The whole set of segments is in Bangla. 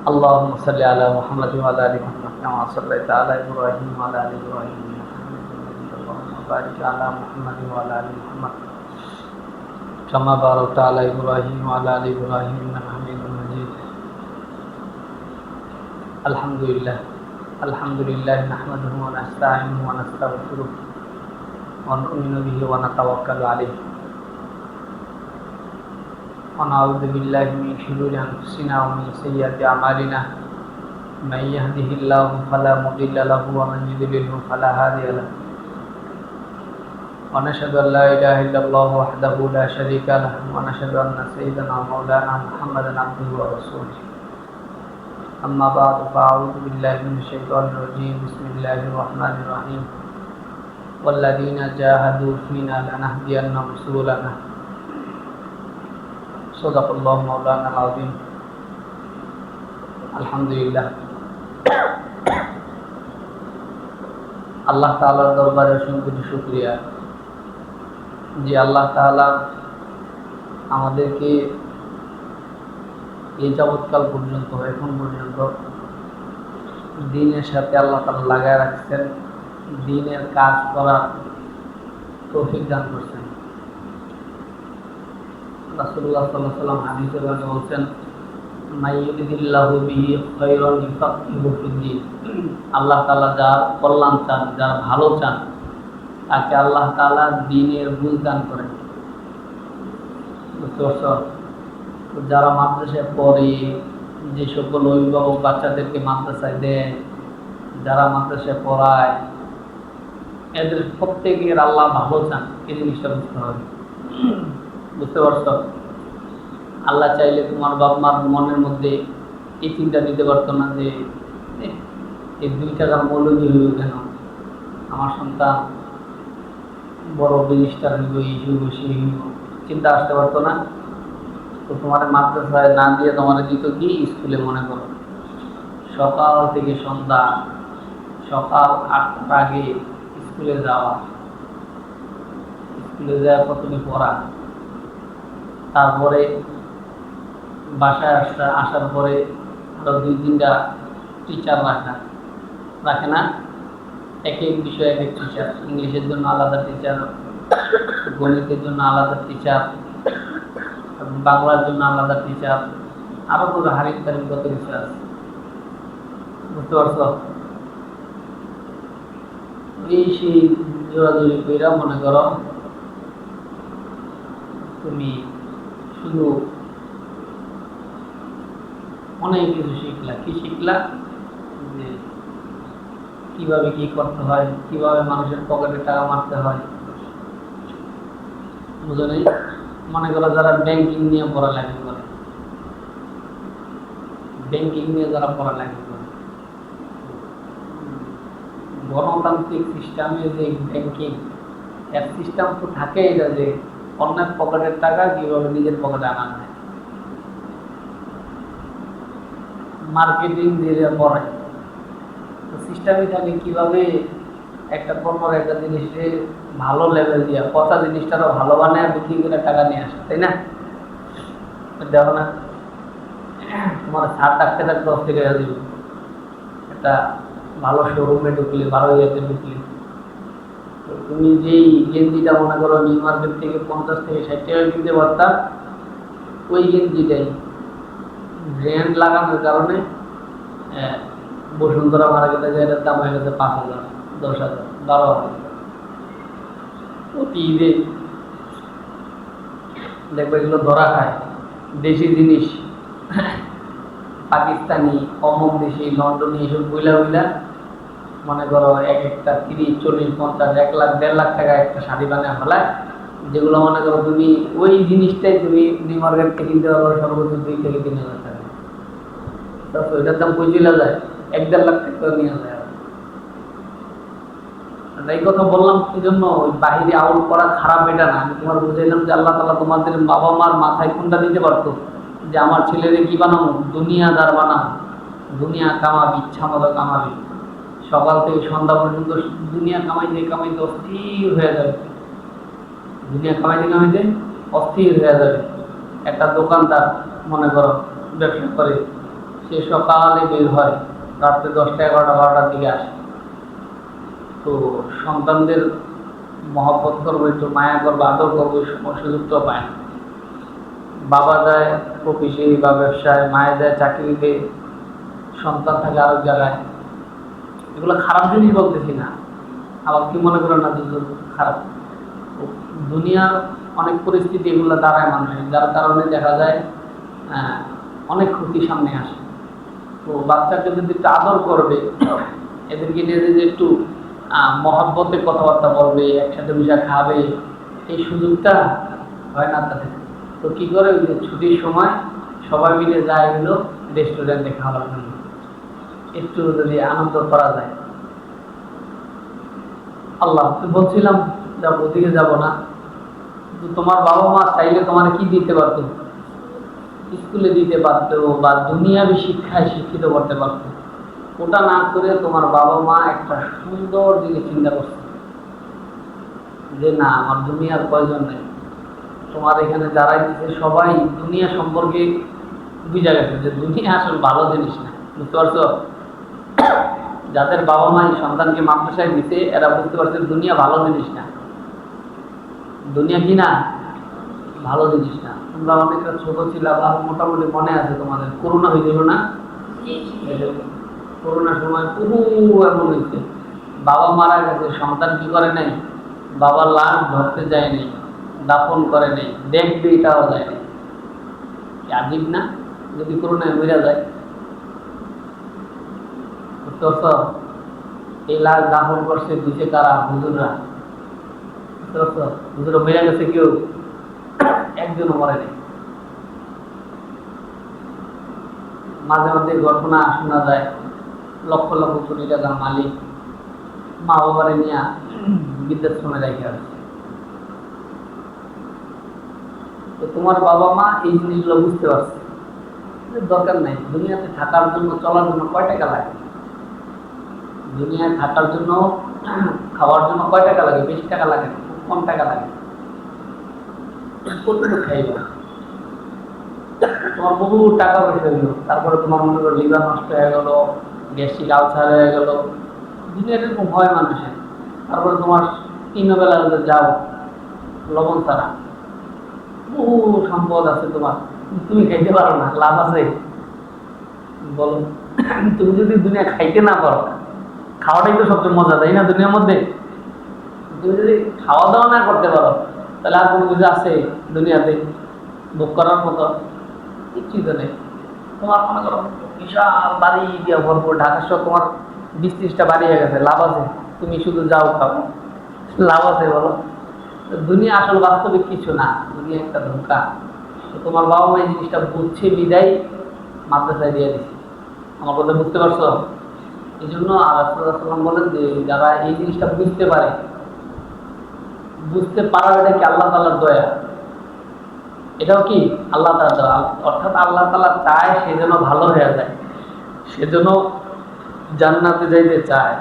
اللهم صل على محمد وعلى ال محمد كما صليت على ابراهيم وعلى ال ابراهيم انك حميد مجيد. اللهم بارك على محمد وعلى ال محمد كما باركت على ابراهيم وعلى ال ابراهيم انك حميد مجيد. الحمد لله نحمده ونستعينه ونستغفره ونؤمن به ونتوكل عليه ونعوذ بالله من شرور أنفسنا ومن سيئات أعمالنا. من يهده الله فلا مضل له ومن يضلل فلا هادي له. ونشهد أن لا إله إلا الله وحده لا شريك له ونشهد أن سيدنا ومولانا محمدا عبده ورسوله. أما بعد فأعوذ بالله من الشيطان الرجيم. بسم الله الرحمن الرحيم. والذين جاهدوا فينا لنهدينهم سبلنا. صدق الله مولانا العظيم. আলহামদুলিল্লাহ, আল্লাহ তাআলার দরবারে অসংখ্য শুকরিয়া যে আল্লাহ তাআলা আমাদেরকে এই যাবৎকাল পর্যন্ত এখন পর্যন্ত দ্বীনের সাথে আল্লাহ তাআলা লাগায় রাখছেন, দ্বীনের কাজ করার তৌফিক দান করছেন। রাসূলুল্লাহ সাল্লাল্লাহু আলাইহি ওয়াসাল্লাম হাদিসে বলছেন, মাইয়ুরিদিল্লাহু বিহি খায়রান ইউফাক্কিহু ফিদ্দীন। আল্লাহ তাআলা যার কল্যাণ চান, যার ভালো চান, তাকে আল্লাহ তাআলা দ্বীনের বুঝ দান করেন। বুঝতে পারছো? যারা মাদ্রাসায় পড়ে, যে সকল অভিভাবক বাচ্চাদেরকে মাদ্রাসায় দেয়, যারা মাদ্রাসায় পড়ায়, এদের প্রত্যেকের আল্লাহ ভালো চান, এই জিনিসটা বুঝতে হবে। বুঝতে পারছো? আল্লাহ চাইলে তোমার বাপ মার মনের মধ্যে এই চিন্তা দিতে পারতো না যে এই 2 টাকার মৌলবি হইব কেন, আমার সন্তান বড় ব্যারিস্টার হইব, এই হইব সেই হইব, চিন্তা আসতে পারতো না? তো তোমার মাদ্রাসায় না দিয়ে তোমার দিত কি স্কুলে? মনে করো সকাল থেকে সন্ধ্যা, সকাল 8টার আগে স্কুলে যাওয়া, স্কুলে যাওয়ার পর তুমি পড়া, তারপরে বাসায় আসার পরে আরো 2-3টা টিচার রাখে না? এক এক বিষয়ে এক এক টিচার, ইংলিশের জন্য আলাদা টিচার, গণিতের জন্য আলাদা টিচার, বাংলার জন্য আলাদা টিচার, আরো কোনো হারিক তারিখ কত কিছু আছে। বুঝতে পারছো? এই সেই জোরাজুরি কইরা মনে করো তুমি শুধু অনেক কিছু শিখলা। কি শিখলা? যে কিভাবে কি করতে হয়, কিভাবে মানুষের পকেটে টাকা মারতে হয়। বুঝো নেই? মনে করো যারা ব্যাংকিং নিয়ে পড়ালেখা করে, ব্যাংকিং নিয়ে যারা পড়ালেখা করে, গণতান্ত্রিক সিস্টেমে যে ব্যাংকিং, এর সিস্টেম তো থাকে এটা যে অন্যের পকেটের টাকা কিভাবে নিজের পকেটে আনা যায়। মার্কেটিং দিয়ে পড়ায়, তো সিস্টেমই থাকে কিভাবে একটা পণ্যর একটা জিনিসে ভালো লেভেল দিয়া পচা জিনিসটারও ভালো বানায় বিক্রি করে টাকা নিয়ে আসে, তাই না? দেখো না, তোমার ছাড় থাকতে থাকতে 10 টাকা দিব, একটা ভালো শোরুমে ঢুকলে 12,000 ঢুকলে তুমি যেই গেঞ্জিটা মনে করো নিউ মার্কেট থেকে 50 থেকে 60 টাকা কিনতে পারতাম, ওই গেঞ্জিটাই ব্র্যান্ড লাগানোর কারণে বসুন্ধরা মার্কেটে যায় এটার দাম হয়ে গেছে 5,000, 10,000, 12,000। প্রতি ঈদে দেখবে এগুলো ধরা খায়। দেশি জিনিস পাকিস্তানি, অমুক দেশি, লন্ডনী, এইসব বইলা মনে করো এক একটা 30, 40, 50, 1 লাখ, 1.5 লাখ টাকা একটা শাড়ি বানায় ফেলায়, যেগুলো মনে করো তুমি ওই জিনিসটাই তুমি নিউ মার্কেট থেকে কিনতে পারো সর্বোচ্চ 2 থেকে 3,000 টাকা। তো এটার দাম কই চলে যায়? 1-1.5 লাখ টাকা নিয়ে যায়। এই কথা বললাম কি জন্য? ওই বাহিরে আউট করা খারাপ এটা না, আমি তোমার বুঝাইলাম যে আল্লাহ তাআলা তোমাদের বাবা মার মাথায় কোনটা দিতে পারতো যে আমার ছেলেরে কি বানাবো? দুনিয়াদার বানাবো, দুনিয়া কামাবি, ইচ্ছা মতো কামাবি, সকাল থেকে সন্ধ্যা পর্যন্ত দুনিয়া কামাইতে অস্থির হয়ে যাবে। দুনিয়া কামাইতে অস্থির হয়ে যাবে। একটা দোকানদার মনে করো ব্যবসা করে, সে সকালে বের হয়, রাত্রে 10টা 11টা 12টার দিকে আসে। তো সন্তানদের মহব্বত করবো, একটু মায়া করবো, আদর করবো, ওই সময় সুযোগটাও পায় না। বাবা যায় অফিসে বা ব্যবসায়, মায়া যায় চাকরিতে, সন্তান থাকে আরেক জায়গায়। এগুলো খারাপ জিনিস বলতেছি না, আবার কি মনে করেন না যে খারাপ। দুনিয়ার অনেক পরিস্থিতি এগুলো দাঁড়ায় মানুষের, যার কারণে দেখা যায় অনেক ক্ষতি সামনে আসে। তো বাচ্চাকে যদি একটু আদর করবে, এদেরকে নিয়ে যদি একটু মহাব্বতে কথাবার্তা বলবে, একসাথে বসে খাবে, এই সুযোগটা হয় না তাদের। তো কি করে, ওই যে ছুটির সময় সবাই মিলে যায় হলো রেস্টুরেন্টে খাওয়ার জন্য, একটু যদি আনন্দ করা যায়। আল্লাহ বলছিলাম যাবো, ওদিকে যাবো না। তোমার বাবা মা চাইলে তোমার কি দিতে পারতো? স্কুলে দিতে পারতো বা দুনিয়াবী শিক্ষায় শিক্ষিত করতে পারতো। ওটা না করে তোমার বাবা মা একটা সুন্দর দিকে চিন্তা করছে যে না, আমার দুনিয়ার প্রয়োজন নেই। তোমার এখানে যারাই দিচ্ছে সবাই দুনিয়া সম্পর্কে বুঝা গেছে যে দুনিয়া আসলে ভালো জিনিস না, বুঝতে পারছো? যাদের বাবা মা সন্তানকে মাদ্রাসায় দিতে, এরা বুঝতে পারছে দুনিয়া ভালো জিনিস না। দুনিয়া কি না, ভালো জিনিস না। তোমরা অনেকটা ছোট ছিল, আর মোটামুটি মনে আছে তোমাদের করোনা হয়েছিল না? করোনার সময় পুরো এমন হয়েছে, বাবা মারা গেছে, সন্তান কি করে নাই, বাবার লাশ ধরতে যায়নি, দাফন করে নেই, দেখবে এটাও যায়নি। আজীব না? যদি করোনায় মরে যায়, বুঝতে পারছো? এই লাশ দাফন করছে দিছে কারা? হুজুররা। বুঝতে পারছো? হুজুরা মরে গেছে, কেউ একজনও মরে নেই। মাঝে মধ্যে ঘটনা শোনা যায়, লক্ষ লক্ষ কোটি টাকার মালিক মা বাবারে নিয়ে বৃদ্ধাশ্রমে রেখে আসছে। তো তোমার বাবা মা এই জিনিসগুলো বুঝতে পারছে, দরকার নাই। দুনিয়াতে থাকার জন্য, চলার জন্য কয় টাকা লাগে? দুনিয়ায় থাকার জন্য, খাওয়ার জন্য কয় টাকা লাগে? বেশি টাকা লাগে না, খুব কম টাকা লাগে। কতটুকু খাইবা? তোমার বহু টাকা পয়সা হইলো, তারপরে তোমার মনে করো লিভার নষ্ট হয়ে গেল, গ্যাস্ট্রিক আলসার হয়ে গেল, দুনিয়া এরকম হয় মানুষের। তারপরে তোমার 3 বেলা যাও লবণ ছাড়া, বহু সম্পদ আছে তোমার, তুমি খাইতে পারো না, লাভ আছে বলো? তুমি যদি দুনিয়া খাইতে না পারো, খাওয়াটাই তো সবচেয়ে মজা, তাই না? দুনিয়ার মধ্যে তুমি যদি খাওয়া দাওয়া না করতে পারো, তাহলে আর কোনো কিছু আছে দুনিয়াতে ভোগ করার মতো? কিছুই তো নেই। তোমার মনে করো বিশাল বাড়ি দিয়ে ভরপুর, ঢাকা শহর তোমার 20-30টা বাড়ি হয়ে গেছে, লাভ আছে? তুমি শুধু যাও খাবো, লাভ আছে বলো? দুনিয়া আসল বাস্তবিক কিছু না, দুনিয়া একটা ধোঁকা। তোমার বাবা মা এই জিনিসটা বুঝছে বিদায় মাদ্রাসায় দিয়ে দিচ্ছে। আমার কথা বুঝতে পারছো? এই জন্য রাসূলুল্লাহ বলেন যে যারা এই জিনিসটা বুঝতে পারে, বুঝতে পারা এটা কি আল্লাহ তাআলার দয়া, এটাও কি আল্লাহ তাআলার দয়া। অর্থাৎ আল্লাহ তাআলা চায় সে যেন ভালো হয়ে যায়, সে যেন জান্নাতে যাইতে চায়,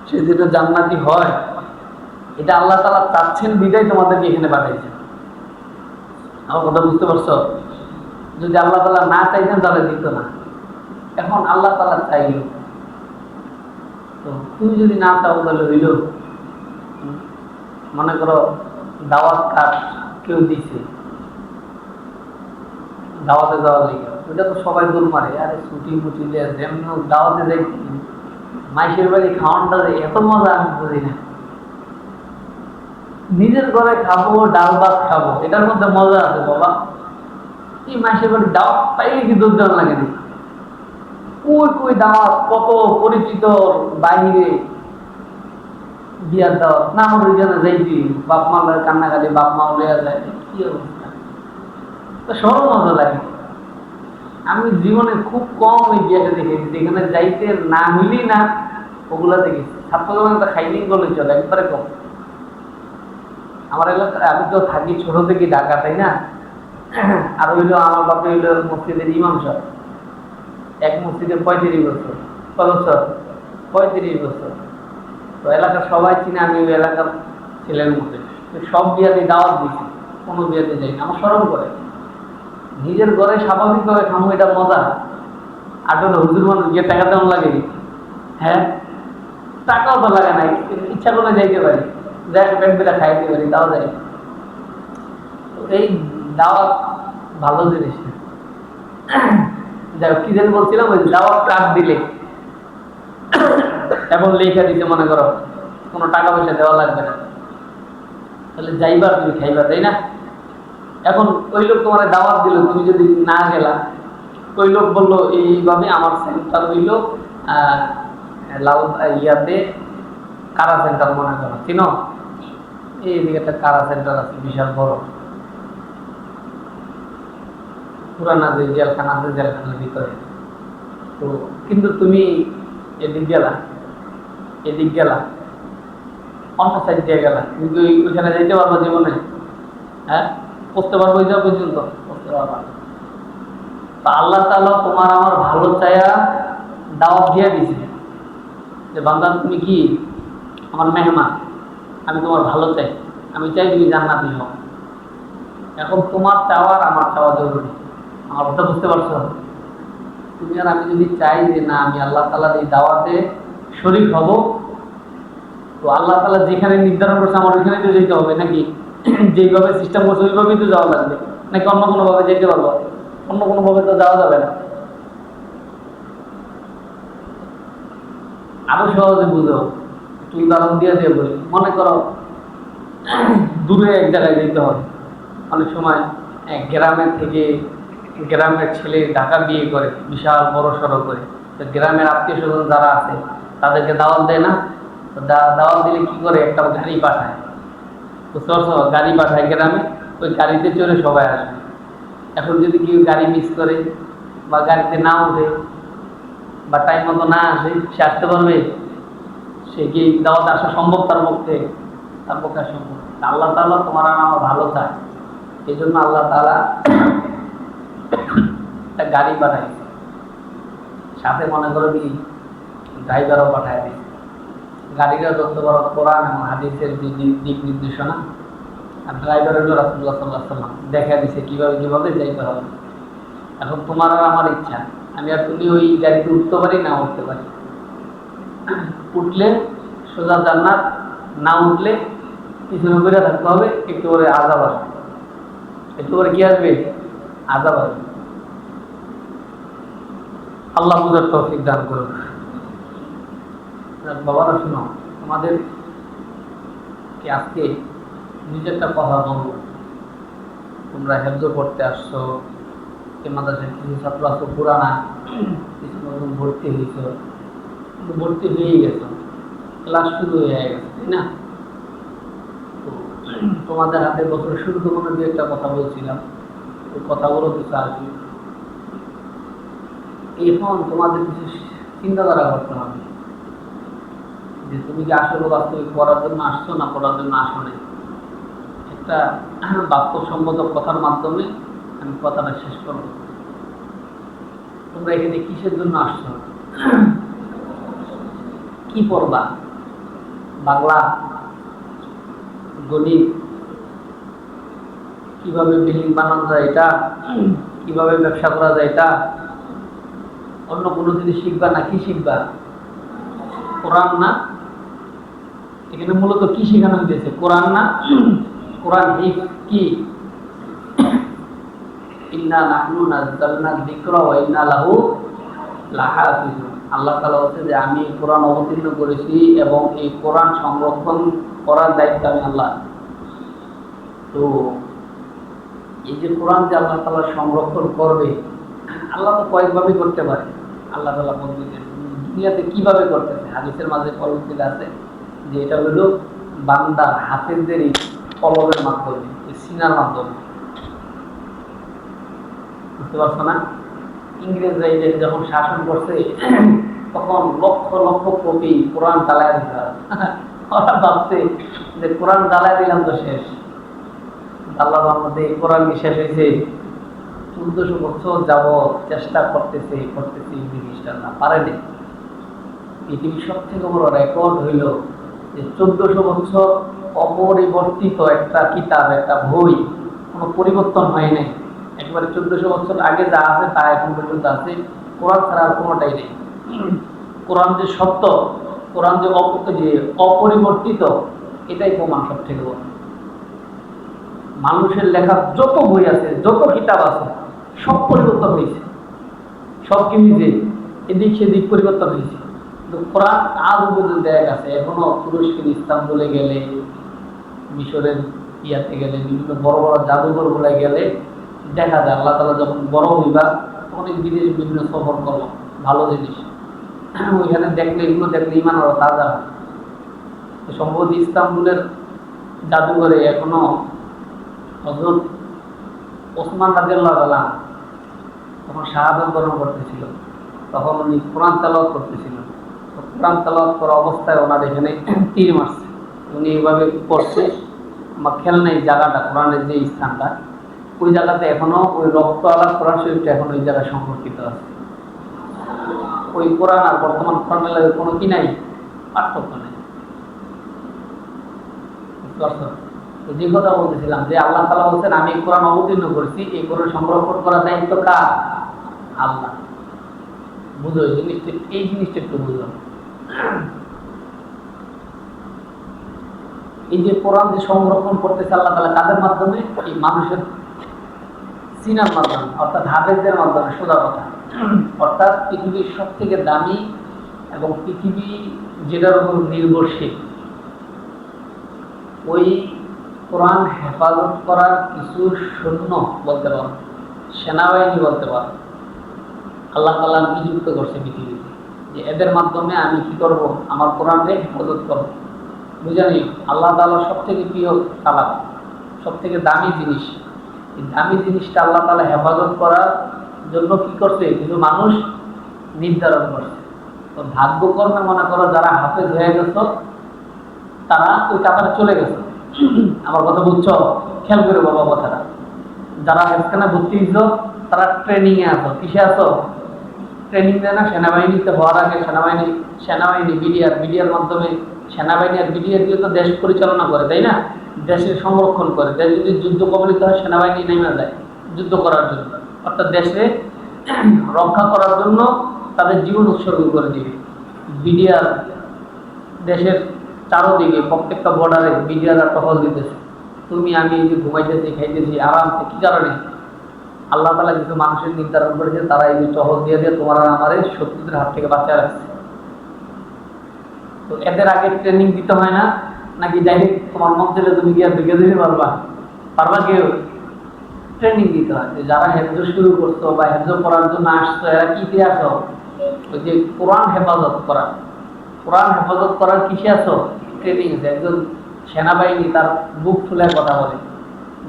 সে যেন জান্নাতি হয়, এটা আল্লাহ তাআলা চাচ্ছেন বিদায় তোমাদেরকে এখানে পাঠাইছেন। আমার কথা বুঝতে পারছো? যদি আল্লাহ তাআলা না চাইতেন তাহলে দিত না। এখন আল্লাহ তাআলা চাইল, তো তুমি যদি না চাও তাহলে হইল। মনে করো দাওয়াত কার্ড কেউ দিছে, দাওয়াতে যাওয়া যায়, ওইটা তো সবাই দূর মারে, আরে ছুটি মুটি যেমন দাওয়াতে যাই, মাইশের বাড়ি খাওয়ানটা এত মজা আমি বুঝি না। নিজের ঘরে খাবো, ডাল ভাত খাবো, এটার মধ্যে মজা আছে বাবা। এই মাইশের বাড়ি দাওয়াত পাইলে কি দুর্দান্ত লাগে না? কই কই দাওয়াত, কত পরিচিত বাহিরে বিয়ার দাওয়াত, না আমার ওইখানে যাইবি, বাপ মা কান্নাকাটি, বাপ মা লইয়া যায়, কি অবস্থা! তো সরল মজা লাগে। আমি জীবনে খুব কম ওই বিয়াটা দেখেছি যেখানে যাইতে না মিলি না, ওগুলা দেখেছি। ছাত্র যখন একটা খাইলিং করলে চলে, একবারে কম। আমার এলাকায় আমি তো থাকি ছোট থেকে ঢাকা, তাই না? আর হইলো আমার বাপে হইলো মসজিদের ইমাম সাহেব, এক মসজিদে 35 বছর, 35 বছর। তো এলাকার সবাই চিনে, আমি ওই এলাকার ছেলের মধ্যে সব বিয়াতে দাওয়াত দিচ্ছি, কোনো বিয়াতে যাই না। আমার স্মরণ করে নিজের ঘরে স্বাভাবিকভাবে খামো, এটা মজা। আসলে হুজুর মানুষ গিয়ে টাকা তেমন লাগে, হ্যাঁ টাকাও তো লাগে না, ইচ্ছা করে যাইতে পারি, যাই পেট বেলা খাইতে পারি, তাও যাই। তো এই দাওয়াত ভালো জিনিস না। যাই হোক, কি যেন বলছিলাম, ওই দাওয়াত কার্ড দিলে এবং লেখা দিতে, মনে করো কোনো টাকা পয়সা দেওয়া লাগবে না, তাহলে যাইবা তুমি খাইবা, তাই না? এখন ওই লোক তোমার দাওয়াত দিল, তুমি যদি না গেলা, ওই লোক বললো এইভাবে আমার সেন্টার হইল লাল ইয়াতে কারা সেন্টার, মনে করো চিনো, এইদিকে একটা কারা সেন্টার আছে বিশাল বড়, পুরানা যে জেলখানা আছে জেলখানার ভিতরে। তো কিন্তু তুমি এদিক গেলা, এদিক গেলা, অন্য সাইড দিয়ে গেলা, কিন্তু ওইখানে যাইতে পারবো জীবনে? হ্যাঁ, পড়তে পারবো ওই যা পর্যন্ত? পড়তে পারবো না। তা আল্লাহ তাআলা তোমার আমার ভালো চায়া দাওয়াত দিয়ে দিছে যে বান্দা তুমি কি আমার মেহমান, আমি তোমার ভালো চাই, আমি চাই তুমি জান্নাতি হও। এখন তোমার চাওয়ার আমার চাওয়া জরুরি, আমার কথা বুঝতে পারছো? তুমি আর আমি যদি চাই যে না আমি আল্লাহ তাআলার এই দাওয়াতে শরীক হব, তো আল্লাহ তাআলা যেখানে নির্ধারণ করছে আমার ওইখানে তো যেতে হবে নাকি? যেইভাবে সিস্টেম করছে ওইভাবেই তো যাওয়া লাগবে, নাকি অন্য কোনো ভাবে যেতে পারবো? অন্য কোনো ভাবে তো যাওয়া যাবে না। আরো সহজে বুঝো, একটু উদাহরণ দিয়ে দিয়ে বলি। মনে করো দূরে এক জায়গায় যেতে হবে, অনেক সময় এক গ্রামের থেকে, গ্রামের ছেলে ঢাকা বিয়ে করে বিশাল বড় সড়ো করে, তো গ্রামের আত্মীয় স্বজন যারা আছে তাদেরকে দাওয়াত দেয় না? তো দাওয়াত দিলে কি করে, একটা গাড়ি পাঠায়, বুঝতে পারছো? গাড়ি পাঠায় গ্রামে, ওই গাড়িতে চড়ে সবাই আসবে। এখন যদি কেউ গাড়ি মিস করে বা গাড়িতে না ওঠে বা টাইম মতো না আসে, সে আসতে পারবে? সে কি দাওয়াত আসা সম্ভব তার পক্ষে? তার পক্ষে সম্ভব। আল্লাহ তাআলা তোমার আর আমার ভালো চায়, এই জন্য আল্লাহ তাআলা একটা গাড়ি পাঠাইছে, সাথে মনে করো কি ড্রাইভারও পাঠায় দিচ্ছে। গাড়িটা ধরতে পারো কোরআন এবং হাদিসের যে দিক নির্দেশনা, আর ড্রাইভারের রাসূলুল্লাহ সাল্লাল্লাহু আলাইহি ওয়াসাল্লাম দেখা দিচ্ছে কিভাবে কিভাবে যাইতে হবে। এখন তোমার আর আমার ইচ্ছা, আমি আর তুমি ওই গাড়িতে উঠতে পারি না উঠতে পারি। উঠলে সোজা জান্নাত, না উঠলে পিছনে ঘুরে থাকতে হবে, একটু করে আযাব আসবে, একটু করে কি আসবে? আযাব আসবে। আল্লাহ বুঝার তৌফিক দান করুন। বাবারা শুনো, তোমাদের কি আজকে নিজেরটা কথা বলবো, তোমরা হেফজ পড়তে আসছো, এই মাদ্রাসায় কিছু ছাত্র আসছো পুরানা, কিছু নতুন ভর্তি হয়েছো, ভর্তি হয়ে গেছো, ক্লাস শুরু হয়ে গেছে, তাই না? তো তোমাদের হাতে বছর শুরুতে মনে দিয়ে একটা কথা বলছিলাম, ওই কথাগুলো কিছু আসবে। এখন তোমাদের কিছু চিন্তাধারা করতে হবে যে তুমি কি আসলে বাস্তবিক পড়ার জন্য আসছো না পড়ার জন্য আসো নাই। একটা বাস্তবসম্মত কথার মাধ্যমে আমি কথাটা শেষ করব। তোমরা এখানে কিসের জন্য আসছো? কি পড়বা? বাংলা, গণিত, কিভাবে বিল্ডিং বানানো যায় এটা, কিভাবে ব্যবসা করা যায় এটা, অন্য কোনো জিনিস শিখবা না কি শিখবা? কোরআন না? এখানে মূলত কি শেখানো হয়েছে? কোরআন না? কোরআন কি? ইন্না নাহনু নাযালনা যিকরা ওয়া ইন্না লাহু লাহাফিজুন। আল্লাহ তাআলা বলেন যে আমি কোরআন অবতীর্ণ করেছি এবং এই কোরআন সংরক্ষণ করার দায়িত্ব আমি আল্লাহ। তো এই যে কোরআন যে আল্লাহ তাআলা সংরক্ষণ করবে, আল্লাহ তো কয়েকভাবে করতে পারে। আল্লাহ তাআলা বলছেন দুনিয়াতে কিভাবে করতেছে, হাদিসের মাঝে পরিচিত আছে যে এটা হলো বান্দার হাফেজদের কলমের মাধ্যমে, সিনার মাধ্যমে। বুঝতে পারছো না? ইংরেজরা যখন শাসন করছে তখন লক্ষ লক্ষ কোটি কোরআন জ্বালায় দিতে হবে। ওরা ভাবছে যে কোরআন জ্বালায় দিলাম তো শেষ। আল্লাহ মধ্যে এই কোরআন শেষ হয়েছে 1400 বছর যাব চেষ্টা করতেছে এই জিনিসটা না পারেনি। পৃথিবীর সব থেকে বড় রেকর্ড হইল যে 1400 বছর অপরিবর্তিত একটা কিতাব, একটা বই, কোনো পরিবর্তন হয় নাই। একবারে 1400 বছর আগে যা আছে তা এখন পর্যন্ত আছে, কোরআন ছাড়া আর কোনোটাই নেই। কোরআন যে সত্য, কোরআন যে অপরিবর্তিত, এটাই প্রমাণ সব থেকে বড়। মানুষের লেখা যত বই আছে, যত কিতাব আছে, সব পরিবর্তন হয়েছে, সব কি নিজে এদিক সেদিক পরিবর্তন হয়েছে। কিন্তু কোরআন আজ পর্যন্ত এক আছে। এখনো তুরস্কের ইস্তাম্বুলে গেলে, মিশরের ইয়াতে গেলে, বিভিন্ন বড় বড় জাদুঘর গুলা গেলে দেখা যায় আল্লাহ তাআলা যখন বড় হইবা অনেক বিদেশ বিভিন্ন সফর করলো, ভালো জিনিস ওইখানে দেখলে, এগুলো দেখলে ইমান আরো তাজা হয়। সম্ভবত ইস্তাম্বুলের জাদুঘরে এখনো হযরত ওসমান রাদিয়াল্লাহু তাআলা তখন শাহাদাত বরণ করতেছিল, তখন উনি কোরআন তেলাওয়াত করতেছিলেন। তো কোরআন তেলাওয়াত করা অবস্থায় ওনার এখানে তীর মারছে। উনি এইভাবে পড়ছে, আমার খেয়াল নেই জায়গাটা, কোরআনের যে স্থানটা, ওই জায়গাতে এখনো ওই রক্ত আলা কোরআন শরীফটা এখন ওই জায়গায় সংরক্ষিত আছে। ওই কোরআন আর বর্তমান কোরআনের লাগে কোনো কি নাই, পার্থক্য নেই। তো যে কথা বলতেছিলাম যে আল্লাহ তাআলা বলছেন আমি এই কোরআন অবতীর্ণ করেছি, এই কোরআন সংরক্ষণ করার দায়িত্ব কার? আল্লাহ। বুঝো এই জিনিসটা, এই জিনিসটা একটু বুঝো। এই যে কোরআন যে সংরক্ষণ করতেছে আল্লাহ তাআলা কাদের মাধ্যমে? এই মানুষের সিনার মাধ্যমে, অর্থাৎ হাফেজদের মাধ্যমে। সোজা কথা, অর্থাৎ পৃথিবীর সব থেকে দামি এবং পৃথিবী যেটার উপর নির্ভরশীল, ওই কোরআন হেফাজত করার কিছু সৈন্য বলতে পারো, সেনাবাহিনী বলতে পারো, আল্লাহ তাআলা নিযুক্ত করছে পৃথিবীতে, যে এদের মাধ্যমে আমি কি করব? আমার কোরআনকে হেফাজত করব। বুঝানি আল্লাহ তাআলা সব থেকে প্রিয় কালাম, সব থেকে দামি জিনিস। এই দামি জিনিসটা আল্লাহ তাআলা হেফাজত করার জন্য কি করছে? কিছু মানুষ নির্ধারণ করছে। তো ভাগ্যকর্মে মনে করো যারা হাফেজ হয়ে গেছো, তারা ওই টাকাটা চলে গেছে। আমার কথা বুঝছো? খেয়াল করে বাবা কথাটা। যারা হেফখানে ভর্তি হইছ, তারা ট্রেনিং এ আছো। কিসে আছো? ট্রেনিং দেয় না সেনাবাহিনীতে হওয়ার আগে, সেনাবাহিনী বিডিআর মাধ্যমে, সেনাবাহিনী আর বিডিআর দিয়ে তো দেশ পরিচালনা করে, তাই না? দেশের সংরক্ষণ করে। দেশ যদি যুদ্ধ কবলিত হয়, সেনাবাহিনী নেমে যায় যুদ্ধ করার জন্য, অর্থাৎ দেশে রক্ষা করার জন্য তাদের জীবন উৎসর্গ করে দিবে। বিডিআর দেশের চারোদিকে প্রত্যেকটা বর্ডারে বিডিআররা টহল দিতেছে। তুমি আমি এই যে ঘুমাইতেছি, খাইতেছি আরামসে, কি কারণে? আল্লাহ তাআলা কিছু মানুষের নির্ধারণ করেছে, তারা এই যে টহল দিয়ে দিয়ে তোমার আর আমার শত্রুদের হাত থেকে বাঁচিয়ে রাখছে। তো এদের আগে ট্রেনিং দিতে হয় না নাকি ডাইরেক্ট তোমার মঞ্চে তুমি গিয়ে ঢুকে দিতে পারবা কেউ? ট্রেনিং দিতে হয়। যে যারা হেফজ শুরু করছো বা হেফজ পড়ার জন্য আসছো, এরা কি দিয়ে আসো? ওই যে কোরআন হেফাজত করা, কোরআন হেফাজত করার কিসে আছো? ট্রেনিং আছে। একজন সেনাবাহিনী তার বুক ফুলে কথা বলে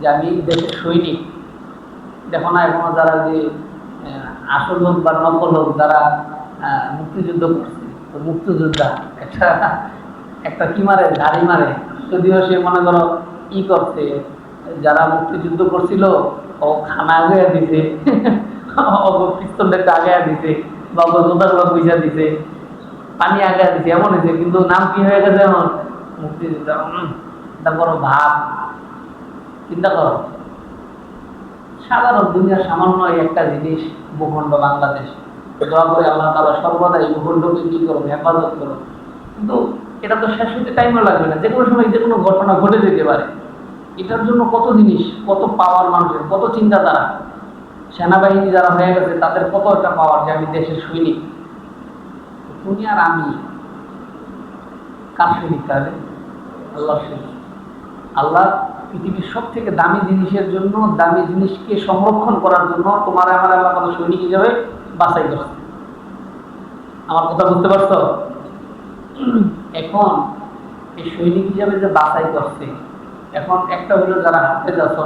যে আমি দেশের সৈনিক। দেখো না এখনো যারা যে আসল হোক বা নকল হোক, যারা মুক্তিযুদ্ধ করছে, তো মুক্তিযোদ্ধা একটা কি মারে, ঝাড়ি মারে। যদিও সে মনে করো ই করছে, যারা মুক্তিযুদ্ধ করছিল ও খানা আগাইয়া দিছে, পিস্তলটা আগাইয়া দিছে, বা জোতাগুলো পয়সা দিছে, পানি আগাইয়া দিছে, এমন হয়েছে। কিন্তু নাম কি হয়ে গেছে এমন? মুক্তিযোদ্ধা। এটা বড় ভাব। চিন্তা করো, সাধারণ দুনিয়ার সামান্য একটা জিনিস, ভূখণ্ড বাংলাদেশ। দোয়া করে আল্লাহ তাআলা সর্বদা এই ভূখণ্ডকে কি করো? হেফাজত করো। কিন্তু এটা তো শেষ হতে টাইমও লাগবে না, যে কোনো সময় যে কোনো ঘটনা ঘটে যেতে পারে। এটার জন্য কত জিনিস, কত পাওয়ার মানুষের, কত চিন্তাধারা। সেনাবাহিনী যারা হয়ে গেছে তাদের কত একটা পাওয়ার, যে আমি দেশের সৈনিক। তুমি আর আমি কার সৈনিক? তাহলে আল্লাহর সৈনিক। আল্লাহ পৃথিবীর সব থেকে দামি জিনিসের জন্য, দামি জিনিসকে সংরক্ষণ করার জন্য তোমার আমার আল্লাহ তাআলা সৈনিক হিসেবে বাছাই করছে। আমার কথা বুঝতে পারছো? এখন এই সৈনিক হিসাবে যে বাছাই করছে, এখন একটা হলো যারা হাফেজ আছো,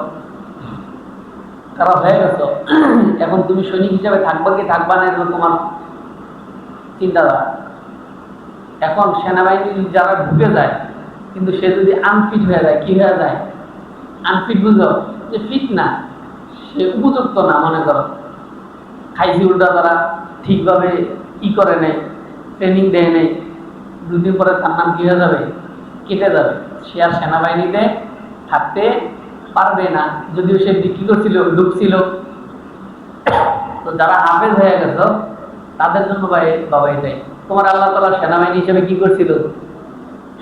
তারা হয়ে গেছো, এখন তুমি সৈনিক হিসাবে থাকবা কি থাকবা না, এটা তোমার চিন্তাধারা। এখন সেনাবাহিনী যারা ঢুকে যায়, কিন্তু সে যদি আনফিট হয়ে যায়, কি হয়ে যায়? আনফিট, বুঝো? যে ফিট না, সে উপযুক্ত না, মনে করো খাইছি উল্টা, তারা ঠিকভাবে ই করে নেই, ট্রেনিং দেয় নেই, দুদিন পরে তার নাম কি হয়ে যাবে? কেটে যাবে। সে আর সেনাবাহিনীতে থাকতে পারবে না, যদিও সে বিক্রি করছিল, ঢুকছিল। তো যারা হাফেজ হয়ে গেছো, তাদের জন্য ভাই বাবা এটাই। তোমার আল্লাহ তাআলা সেনাবাহিনী হিসেবে কি করছিল?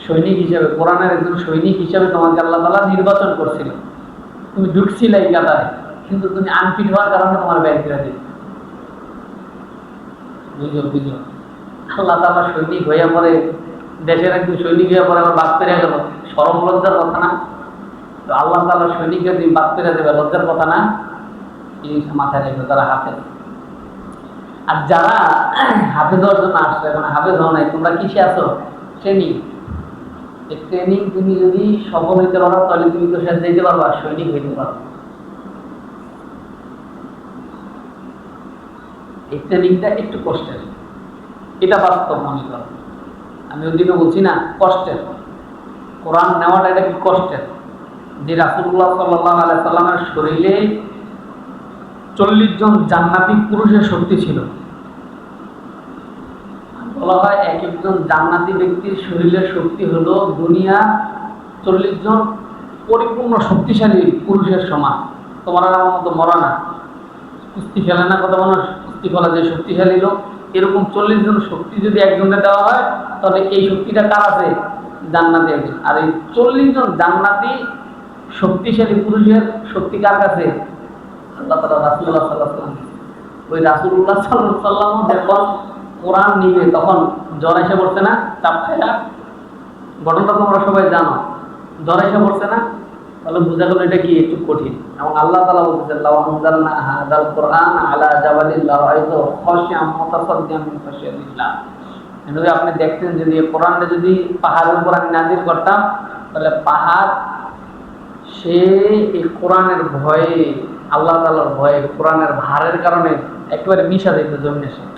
সৈনিক হিসেবে, কোরআনের একজন সৈনিক হিসেবে তোমাকে আল্লাহ তাআলা নির্বাচন করছিল। তুমি ঢুকছিলে এই কাতারে, কিন্তু তুমি আনফিট হওয়ার কারণে তোমার ব্যাগ করে দিল। বুঝো আল্লাহ তাআলা সৈনিক হইয়া পরে, দেশের একজন সৈনিক হইয়া পরে আবার বাদ পেরে গেল, শরম লজ্জার কথা না? তো আল্লাহ তাআলা সৈনিককে তুমি বাদ পেরে দেবে, লজ্জার কথা না? এই মাথায় রেখে তারা হাফেজ। আর যারা হাফেজ হওয়ার জন্য আসছে, এখন হাফেজ হওয়া নাই, তোমরা কিসে আছো? ট্রেনিং। এই ট্রেনিং তুমি যদি সফল হইতে পারো, তাহলে তুমি তো শেষ যেতে পারবা, সৈনিক হইতে পারো। এই ট্রেনিংটা একটু কষ্টের, এটা বাস্তব মনে করো। আমি ওদিকে বলছি না কষ্টের, কোরআন নেওয়াটা এটা কি কষ্টের। যে রাসূলুল্লাহ সাল্লাল্লাহু আলাইহি সাল্লামের শরীরে 40 জন জান্নাতি পুরুষের শক্তি ছিল। বলা হয় এক একজন জান্নাতি ব্যক্তির শরীরের শক্তি হলো দুনিয়া 40 জন পরিপূর্ণ শক্তিশালী পুরুষের সমান। তোমার আর আমার মতো মরা না, কুস্তি খেলে না কত মানুষ, কুস্তি খেলা যে শক্তিশালী লোক, এরকম 40 জন শক্তি যদি একজনকে দেওয়া হয়, তাহলে এই শক্তিটা কার আছে? জান্নাতি একজন। আর এই 40 জন জান্নাতি শক্তিশালী পুরুষের শক্তি কার কাছে? আল্লাহ তাআলা রাসূলুল্লাহ সাল্লাল্লাহু আলাইহি ওয়াসাল্লাম। ওই রাসূলুল্লাহ সাল্লাল্লাহু আলাইহি ওয়াসাল্লাম যখন কোরআন নিবে, তখন জ্বর এসে পড়ছে না? চাপ খায়া, ঘটনাটা তোমরা সবাই জানো। জ্বর এসে পড়ছে না? তাহলে বোঝা গেল এটা কি একটু কঠিন। এবং আল্লাহ তাআলা বলতেছেন, লাউ আনজালনা হাযাল কুরআন আলা জাবালিন লারাআইতু খাশিআম মুতাসাদ্দিআন মিন খাশিয়াতিল্লাহ। যদি আপনি দেখতেন, যদি এই কোরআনটা যদি পাহাড়ের উপর আমি নাযিল করতাম, তাহলে পাহাড় সে এই কোরআনের ভয়ে, আল্লাহ তাআলার ভয়ে, কোরআনের ভারের কারণে একেবারে মিশা যেত জমিনের সাথে।